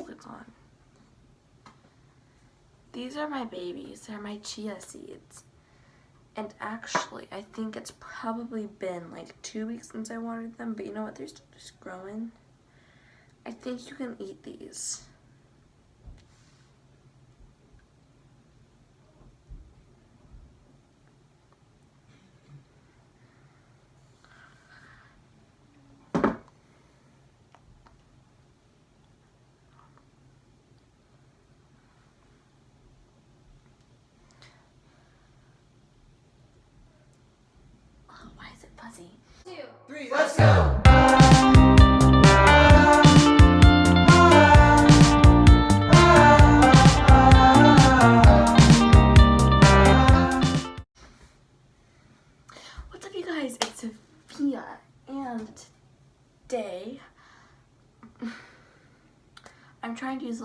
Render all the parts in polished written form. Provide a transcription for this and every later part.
hold it on. These are my babies. They're my chia seeds. And actually, I think it's probably been like 2 weeks since I watered them, but you know what? They're still just growing. I think you can eat these. Oh, why is it fuzzy? 2, 3, let's go! What's up, you guys? It's Sophia, and today I'm trying to use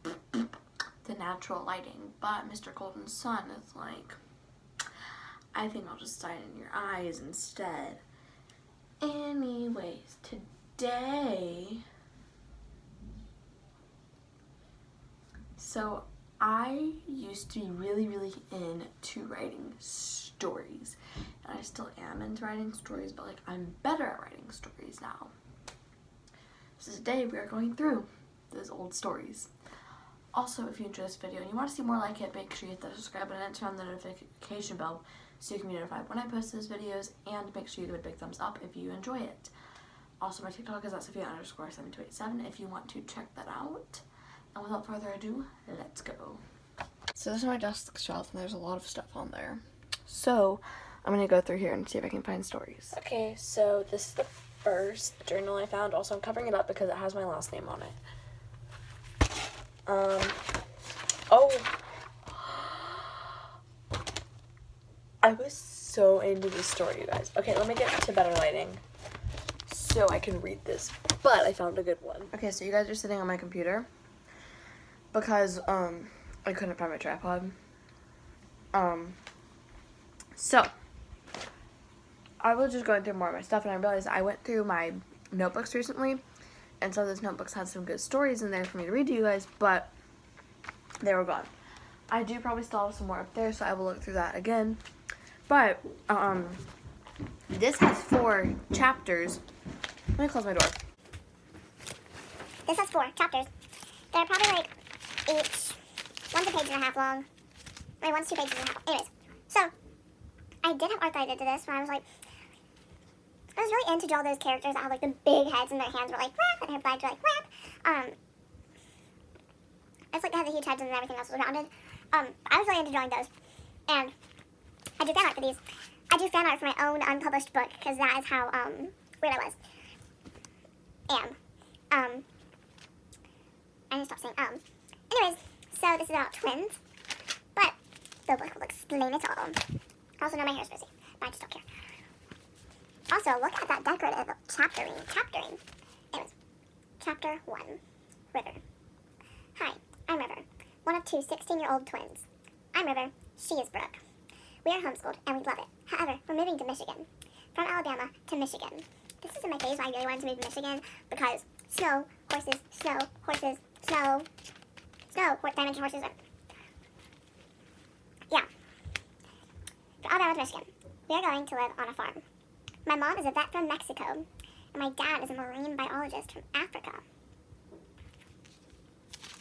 the natural lighting, but Mr. Golden Sun is like, I think I'll just dye it in your eyes instead. Anyways, today, so I used to be really into writing stories, and I still am into writing stories, but like I'm better at writing stories now. So today we are going through those old stories. Also, if you enjoy this video and you want to see more like it, make sure you hit the subscribe button and turn on the notification bell so you can be notified when I post those videos, and make sure you give it a big thumbs up if you enjoy it. Also, my TikTok is at Sophia_7287 if you want to check that out. And without further ado, let's go. So this is my desk shelf, and there's a lot of stuff on there. So I'm going to go through here and see if I can find stories. Okay, so this is the first journal I found. Also, I'm covering it up because it has my last name on it. Oh. I was so into this story, you guys. Okay, let me get to better lighting so I can read this. But I found a good one. Okay, so you guys are sitting on my computer because I couldn't find my tripod. So I was just going through more of my stuff, and I realized I went through my notebooks recently, and some of those notebooks had some good stories in there for me to read to you guys, but they were gone. I do probably still have some more up there, so I will look through that again. But this has 4 chapters. Let me close my door. This has 4 chapters. They're probably like each, one's a page and a half long. I mean, one's 2 pages and a half. Anyways, so I did have art that I did to this when I was like, I was really into draw those characters that have like the big heads and their hands were like whap, and their legs were like whap. It's like they had the huge heads and then everything else was rounded. I was really into drawing those, and I do fan art for these. I do fan art for my own unpublished book because that is how weird I was. And I need to stop saying Anyways, so this is about twins, but the book will explain it all. I also know my hair is frizzy, but I just don't care. Also, look at that decorative chaptering. Anyways, chapter 1, River. Hi, I'm River, one of 2 16-year-old twins. I'm River, she is Brooke. We are homeschooled, and we love it. However, we're moving to Michigan. From Alabama to Michigan. This is in my phase where I really wanted to move to Michigan because snow, horses, snow, horses, snow, dimension horses. Yeah. From Alabama to Michigan. We are going to live on a farm. My mom is a vet from Mexico, and my dad is a marine biologist from Africa.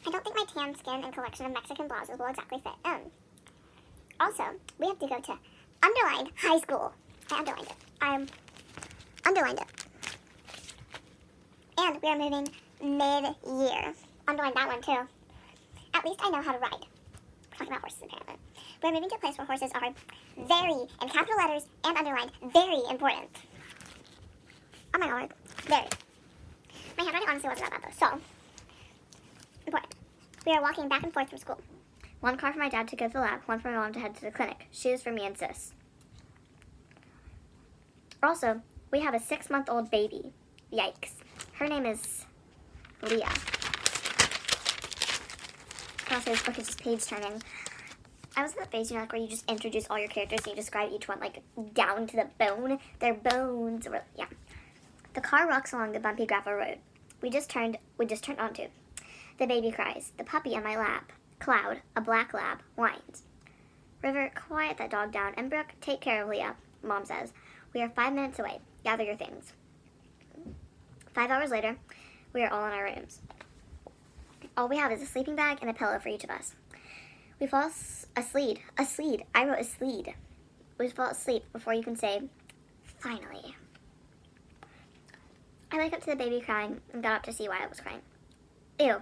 I don't think my tan skin and collection of Mexican blouses will exactly fit in. Also, we have to go to Underlined High School. I underlined it. I underlined it. And we are moving mid-year. Underlined that one too. At least I know how to ride. We're talking about horses apparently. We're moving to a place where horses are very, in capital letters and underlined, very important. Oh my god, very. My handwriting honestly wasn't that bad though, so. Important. We are walking back and forth from school. One car for my dad to go to the lab, one for my mom to head to the clinic. Shoes for me and sis. Also, we have a 6-month-old baby. Yikes. Her name is Leah. Also, this book is just page turning. I was in the phase, you know, like where you just introduce all your characters and you describe each one like down to the bone. Their bones, yeah. The car rocks along the bumpy gravel road we just turned onto. The baby cries. The puppy in my lap. Cloud, a black lab, whines. River, quiet that dog down. And Brooke, take care of Leah, Mom says. We are 5 minutes away. Gather your things. 5 hours later, we are all in our rooms. All we have is a sleeping bag and a pillow for each of us. We fall asleep. A sleed. I wrote a sleed. We fall asleep before you can say, finally. I wake up to the baby crying and got up to see why I was crying. Ew.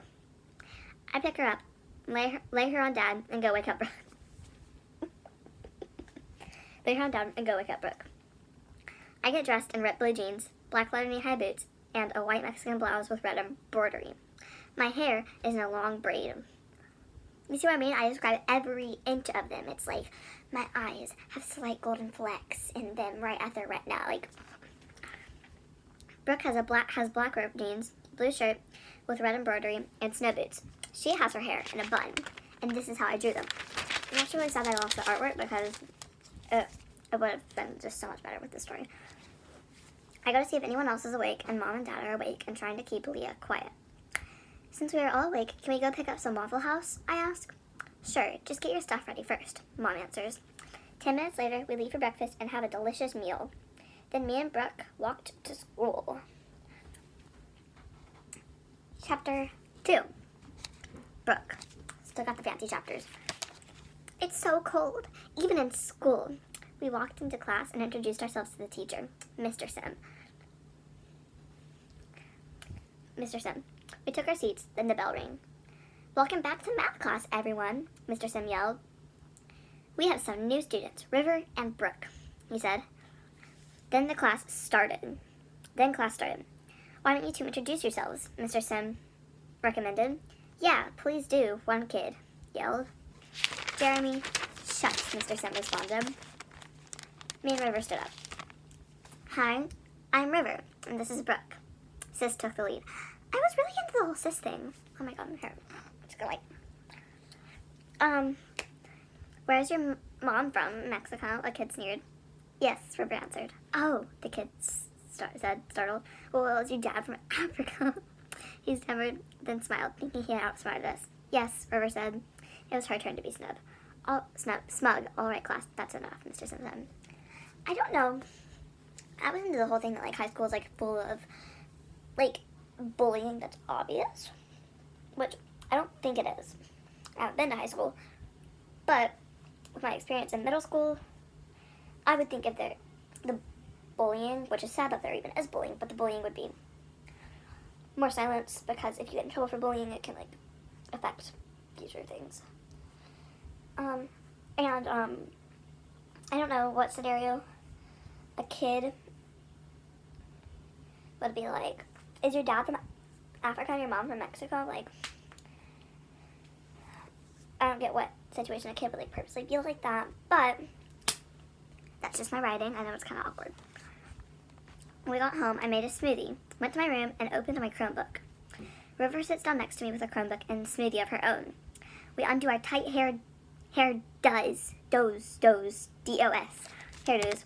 I pick her up, lay her on Dad, and go wake up Brooke. Lay her on Dad and go wake up Brooke. I get dressed in ripped blue jeans, black leather knee-high boots, and a white Mexican blouse with red embroidery. My hair is in a long braid. You see what I mean? I describe every inch of them. It's like my eyes have slight golden flecks in them right at their retina. Like Brooke has black ripped jeans, blue shirt with red embroidery, and snow boots. She has her hair in a bun, and this is how I drew them. I'm actually really sad I lost the artwork because it would have been just so much better with this story. I go to see if anyone else is awake, and Mom and Dad are awake and trying to keep Leah quiet. Since we are all awake, can we go pick up some Waffle House? I ask. Sure, just get your stuff ready first, Mom answers. 10 minutes later, we leave for breakfast and have a delicious meal. Then me and Brooke walked to school. Chapter 2. Brooke. Still got the fancy chapters. It's so cold, even in school. We walked into class and introduced ourselves to the teacher, Mr. Sim. Mr. Sim. We took our seats, then the bell rang. Welcome back to math class, everyone, Mr. Sim yelled. We have some new students, River and Brooke, he said. Then class started. Why don't you two introduce yourselves, Mr. Sim recommended. Yeah, please do, one kid yelled. Jeremy, shucks, Mr. Sim responded. Me and River stood up. Hi, I'm River, and this is Brooke. Sis took the lead. I was really into the whole sis thing. Oh my god, I'm here. I'm just gonna where's your mom from? Mexico? A kid sneered. Yes, River answered. Oh, the kid said, startled. Well, is your dad from Africa? He stammered, then smiled, thinking he had outsmarted us. Yes, River said. It was her turn to be smug. All right, class, that's enough, Mr. Sim said. I don't know. I was into the whole thing that, like, high school is, like, full of, like, bullying that's obvious, which I don't think it is. I haven't been to high school, but with my experience in middle school, I would think if the bullying, which is sad that there even is bullying, but the bullying would be more silenced, because if you get in trouble for bullying, it can, like, affect future things. I don't know what scenario a kid would be like, is your dad from Africa and your mom from Mexico? Like, I don't get what situation a kid would, like, purposely be like that, but that's just my writing. I know it's kind of awkward. When we got home, I made a smoothie, went to my room, and opened my Chromebook. River sits down next to me with a Chromebook and a smoothie of her own. We undo our tight hair does, D-O-S, hairdos,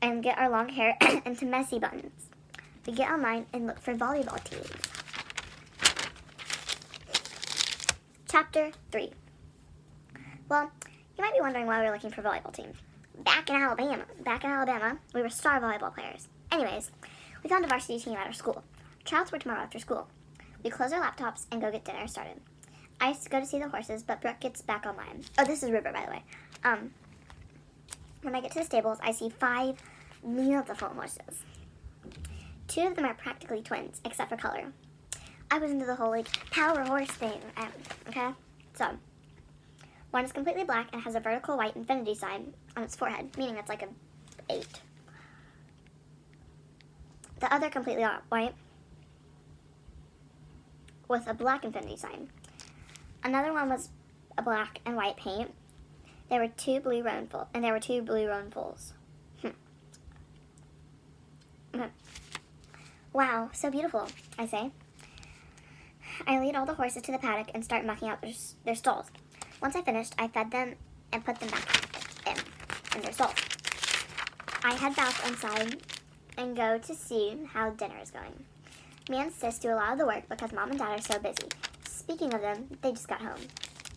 and get our long hair into messy buns. We get online and look for volleyball teams. Chapter 3. Well, you might be wondering why we were looking for volleyball teams. Back in Alabama, we were star volleyball players. Anyways, we found a varsity team at our school. Tryouts were tomorrow after school. We close our laptops and go get dinner started. I go to see the horses, but Brooke gets back online. Oh, this is River, by the way. When I get to the stables, I see 5 beautiful horses. 2 of them are practically twins, except for color. I was into the whole, like, power horse thing, okay? So, one is completely black and has a vertical white infinity sign on its forehead, meaning it's like a 8. The other completely white with a black infinity sign. Another one was a black and white paint. There were 2 blue roan foals. Okay. Wow, so beautiful, I say. I lead all the horses to the paddock and start mucking out their stalls. Once I finished, I fed them and put them back in their stalls. I head back inside and go to see how dinner is going. Me and Sis do a lot of the work because Mom and Dad are so busy. Speaking of them, they just got home.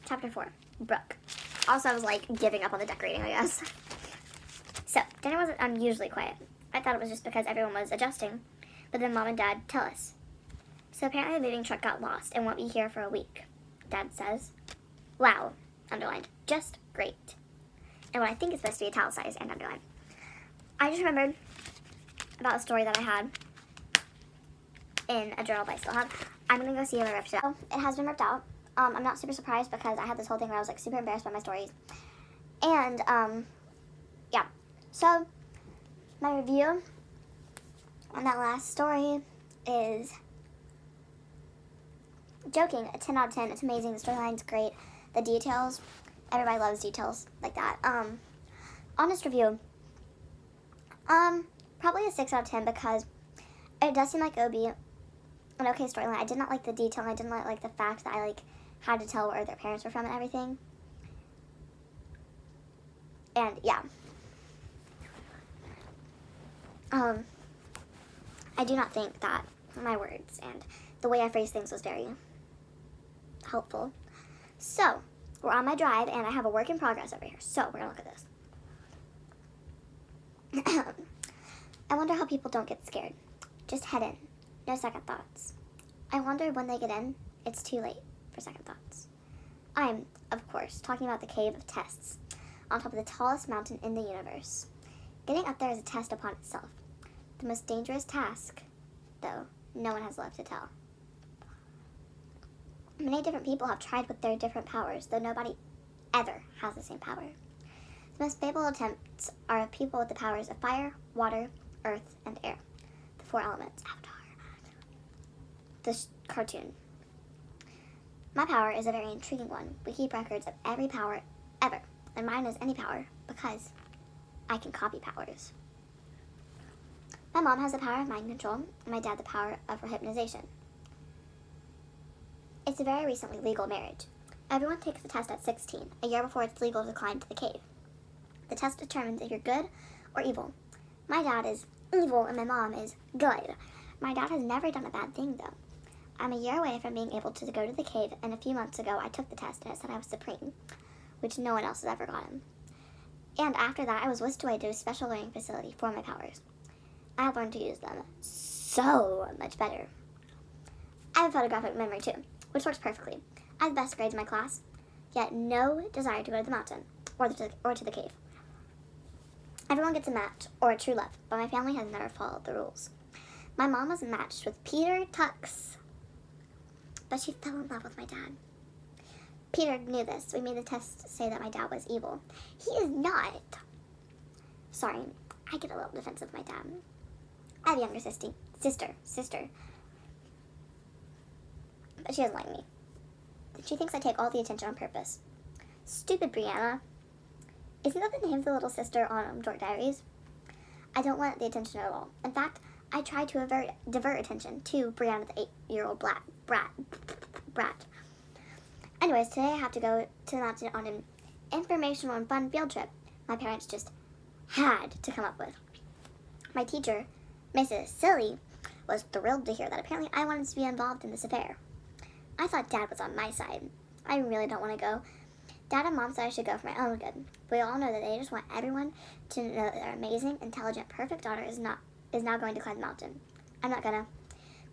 Chapter 4, Brooke. Also, I was like giving up on the decorating, I guess. So, dinner was unusually quiet. I thought it was just because everyone was adjusting, but then Mom and Dad tell us. So apparently the moving truck got lost and won't be here for a week. Dad says, wow, underlined, just great. And what I think is supposed to be italicized and underlined. I just remembered about a story that I had in a journal that I still have. I'm going to go see if I ripped it out. It has been ripped out. I'm not super surprised because I had this whole thing where I was like super embarrassed by my stories. And, yeah. So, my review on that last story is joking, a 10 out of 10. It's amazing. The storyline's great. The details, everybody loves details like that. Honest review, probably a 6 out of 10 because it does seem like it would be an okay storyline. I did not like the detail. I didn't like the fact that I like had to tell where their parents were from and everything. And yeah. I do not think that my words and the way I phrased things was very helpful. So, we're on my drive and I have a work in progress over here. So, we're gonna look at this. I wonder how people don't get scared. Just head in. No second thoughts. I wonder when they get in, it's too late for second thoughts. I'm, of course, talking about the Cave of Tests, on top of the tallest mountain in the universe. Getting up there is a test upon itself. The most dangerous task, though, no one has left to tell. Many different people have tried with their different powers, though nobody ever has the same power. The most fabled attempts are of people with the powers of fire, water, earth, and air. The 4 elements. Avatar. The cartoon. My power is a very intriguing one. We keep records of every power ever, and mine is any power because I can copy powers. My mom has the power of mind control, and my dad the power of hypnotization. It's a very recently legal marriage. Everyone takes the test at 16, a year before it's legal to climb to the cave. The test determines if you're good or evil. My dad is evil and my mom is good. My dad has never done a bad thing, though. I'm a year away from being able to go to the cave, and a few months ago I took the test and it said I was supreme, which no one else has ever gotten. And after that, I was whisked away to a special learning facility for my powers. I have learned to use them so much better. I have a photographic memory too, which works perfectly. I have the best grades in my class, yet no desire to go to the mountain or to the cave. Everyone gets a match or a true love, but my family has never followed the rules. My mom was matched with Peter Tux, but she fell in love with my dad. Peter knew this, so he made the test say that my dad was evil. He is not. Sorry, I get a little defensive of my dad. I have a younger sister, but she doesn't like me. She thinks I take all the attention on purpose. Stupid Brianna. Isn't that the name of the little sister on Dork Diaries? I don't want the attention at all. In fact, I tried to divert attention to Brianna, the 8-year-old brat. Anyways, today I have to go to the mountain on an informational and fun field trip my parents just had to come up with. My teacher, Mrs. Silly, was thrilled to hear that apparently I wanted to be involved in this affair. I thought Dad was on my side. I really don't want to go. Dad and Mom said I should go for my own good. We all know that they just want everyone to know that their amazing, intelligent, perfect daughter is now going to climb the mountain. I'm not gonna.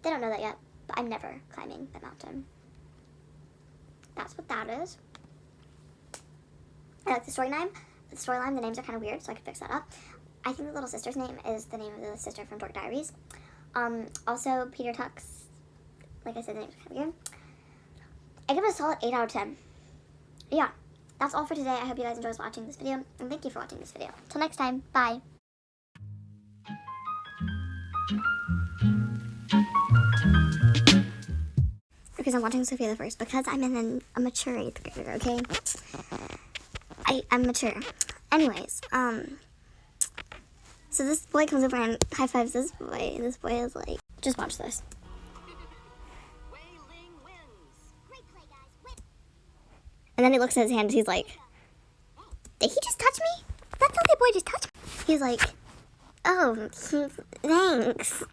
They don't know that yet, but I'm never climbing the mountain. That's what that is. I like the storyline. The names are kind of weird, so I could fix that up. I think the little sister's name is the name of the sister from Dork Diaries. Also, Peter Tux. Like I said, the name's kind of weird. I give it a solid 8 out of 10. Yeah, that's all for today. I hope you guys enjoyed watching this video, and thank you for watching this video. Till next time, bye. Because I'm watching Sophia the First, because I'm in a mature 8th grader, okay? I'm mature. Anyways, so this boy comes over and high fives this boy. This boy is like, just watch this. And then he looks at his hand and he's like, did he just touch me? That filthy boy just touched me. He's like, oh, thanks.